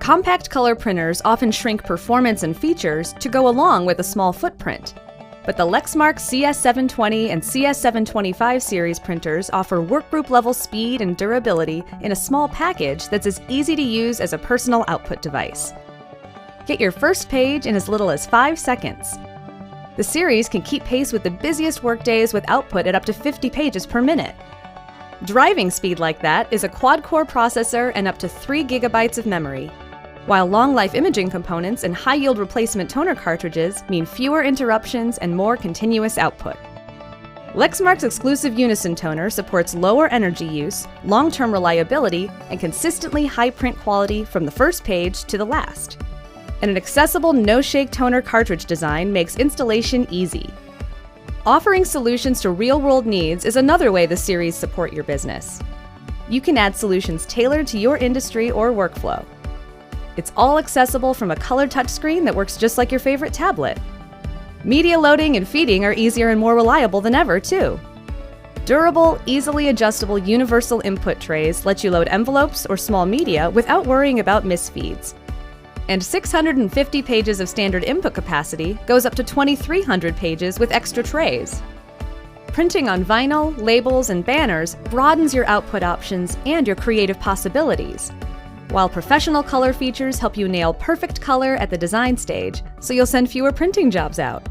Compact color printers often shrink performance and features to go along with a small footprint. But the Lexmark CS720 and CS725 series printers offer workgroup level speed and durability in a small package that's as easy to use as a personal output device. Get your first page in as little as 5 seconds. The series can keep pace with the busiest workdays with output at up to 50 pages per minute. Driving speed like that is a quad-core processor and up to 3 gigabytes of memory, while long-life imaging components and high-yield replacement toner cartridges mean fewer interruptions and more continuous output. Lexmark's exclusive Unison toner supports lower energy use, long-term reliability, and consistently high print quality from the first page to the last. And an accessible no-shake toner cartridge design makes installation easy. Offering solutions to real-world needs is another way the series support your business. You can add solutions tailored to your industry or workflow. It's all accessible from a color touchscreen that works just like your favorite tablet. Media loading and feeding are easier and more reliable than ever, too. Durable, easily adjustable universal input trays let you load envelopes or small media without worrying about misfeeds. And 650 pages of standard input capacity goes up to 2,300 pages with extra trays. Printing on vinyl, labels, and banners broadens your output options and your creative possibilities, while professional color features help you nail perfect color at the design stage, so you'll send fewer printing jobs out.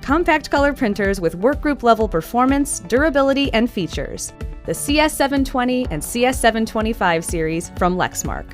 Compact color printers with workgroup level performance, durability, and features. The CS720 and CS725 series from Lexmark.